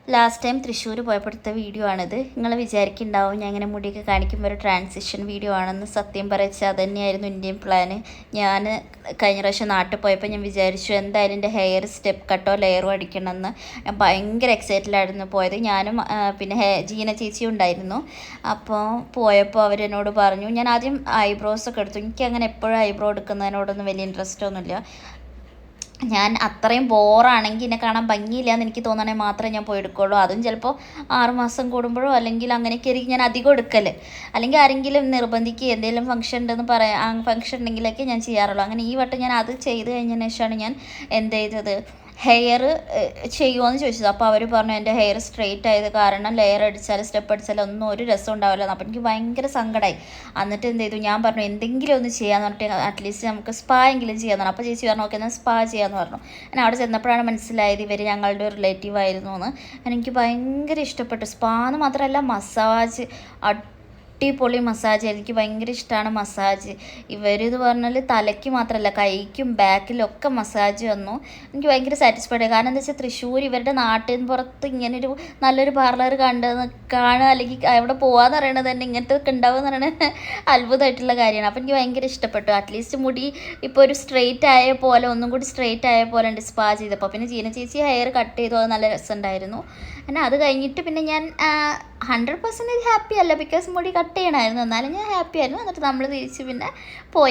Last time Thrissur പോയപ്പോഴത്തെ video ആണിത്. നിങ്ങൾ വിചാരിക്കുന്നുണ്ടാവും ഞാൻ ഇങ്ങനെ മുടിയൊക്കെ കാണിക്കുമ്പോൾ ഒരു ട്രാൻസിഷൻ വീഡിയോ ആണെന്ന്. സത്യം പറയിച്ചാൽ അത് തന്നെയായിരുന്നു എൻ്റെയും പ്ലാന്. ഞാൻ കഴിഞ്ഞ പ്രാവശ്യം നാട്ടിൽ പോയപ്പോൾ ഞാൻ വിചാരിച്ചു എന്തായാലും എൻ്റെ ഹെയർ സ്റ്റെപ്പ് കട്ടോ ലെയറോ അടിക്കണമെന്ന്. ഞാൻ ഭയങ്കര എക്സൈറ്റഡായിരുന്നു പോയത്. ഞാനും പിന്നെ ജീന ചേച്ചിയും ഉണ്ടായിരുന്നു. അപ്പോൾ പോയപ്പോൾ അവരെന്നോട് പറഞ്ഞു, ഞാൻ ആദ്യം ഐബ്രോസൊക്കെ എടുത്തു. എനിക്ക് അങ്ങനെ എപ്പോഴും ഐബ്രോ എടുക്കുന്നതിനോടൊന്നും വലിയ ഇൻട്രസ്റ്റ് ഒന്നുമില്ല. ഞാൻ അത്രയും ബോറാണെങ്കിൽ എന്നെ കാണാൻ ഭംഗിയില്ല എന്ന് എനിക്ക് തോന്നണമെങ്കിൽ മാത്രമേ ഞാൻ പോയി എടുക്കുകയുള്ളൂ. അതും ചിലപ്പോൾ 6 മാസം കൂടുമ്പോഴോ അല്ലെങ്കിൽ അങ്ങനെയൊക്കെ ആയിരിക്കും ഞാൻ അധികം എടുക്കൽ. അല്ലെങ്കിൽ ആരെങ്കിലും നിർബന്ധിക്കുക എന്തെങ്കിലും ഫംഗ്ഷൻ ഉണ്ടെന്ന് പറയാം, ഫംഗ്ഷൻ ഉണ്ടെങ്കിലൊക്കെ ഞാൻ ചെയ്യാറുള്ളൂ. അങ്ങനെ ഈ വട്ടം ഞാൻ അത് ചെയ്ത് കഴിഞ്ഞതിന് ശേഷമാണ് ഞാൻ എന്ത് ചെയ്തത്, ഹെയർ ചെയ്യുമോ എന്ന് ചോദിച്ചത്. അപ്പോൾ അവർ പറഞ്ഞു എൻ്റെ ഹെയർ സ്ട്രെയിറ്റ് ആയത് കാരണം ലെയർ അടിച്ചാൽ സ്റ്റെപ്പ് അടിച്ചാൽ ഒന്നും ഒരു രസം ഉണ്ടാവില്ല. അപ്പോൾ എനിക്ക് ഭയങ്കര സങ്കടമായി. എന്നിട്ട് എന്ത് ചെയ്തു, ഞാൻ പറഞ്ഞു എന്തെങ്കിലും ഒന്ന് ചെയ്യാമെന്ന് പറഞ്ഞിട്ട് അറ്റ്ലീസ്റ്റ് നമുക്ക് സ്പാ എങ്കിലും ചെയ്യാമെന്ന് പറഞ്ഞു. അപ്പോൾ ചേച്ചി പറഞ്ഞു ഓക്കെ എന്നാൽ സ്പാ ചെയ്യാമെന്ന് പറഞ്ഞു. ഞാൻ അവിടെ ചെന്നപ്പോഴാണ് മനസ്സിലായത് ഇവർ ഞങ്ങളുടെ ഒരു റിലേറ്റീവ് ആയിരുന്നു എന്ന്. എനിക്ക് ഭയങ്കര ഇഷ്ടപ്പെട്ടു. സ്പാ എന്ന് മാത്രമല്ല മസാജ്, അടിപൊളി മസാജ്. എനിക്ക് ഭയങ്കര ഇഷ്ടമാണ് മസാജ്. ഇവരിത് പറഞ്ഞാൽ തലയ്ക്ക് മാത്രമല്ല കൈക്കും ബാക്കിലും ഒക്കെ മസാജ് വന്നു. എനിക്ക് ഭയങ്കര സാറ്റിസ്ഫൈഡ് ആയി. കാരണം എന്താ വെച്ചാൽ തൃശ്ശൂർ ഇവരുടെ നാട്ടിൽ നിന്ന് പുറത്ത് ഇങ്ങനൊരു നല്ലൊരു പാർലർ കാണുക അല്ലെങ്കിൽ അവിടെ പോകാമെന്ന് പറയണത് തന്നെ ഇങ്ങനത്തെ ഒക്കെ ഉണ്ടാവുക എന്ന് പറയുന്നത് അത്ഭുതമായിട്ടുള്ള കാര്യമാണ്. അപ്പോൾ എനിക്ക് ഭയങ്കര ഇഷ്ടപ്പെട്ടു. അറ്റ്ലീസ്റ്റ് മുടി ഇപ്പോൾ ഒരു സ്ട്രെയിറ്റ് ആയ പോലെ ഒന്നും കൂടി സ്ട്രെയിറ്റ് ആയ പോലെ ഉണ്ട് സ്പാ ചെയ്തപ്പോൾ. പിന്നെ ജീന ചേച്ചി ഹെയർ കട്ട് ചെയ്തു, അത് നല്ല രസമുണ്ടായിരുന്നു. പിന്നെ അത് കഴിഞ്ഞിട്ട് പിന്നെ ഞാൻ 100% ഹാപ്പി അല്ല, ബിക്കോസ് മുടി കട്ട് ചെയ്യണമായിരുന്നു. എന്നാലും ഞാൻ ഹാപ്പി ആയിരുന്നു. എന്നിട്ട് നമ്മൾ തിരിച്ച് പിന്നെ പോയി.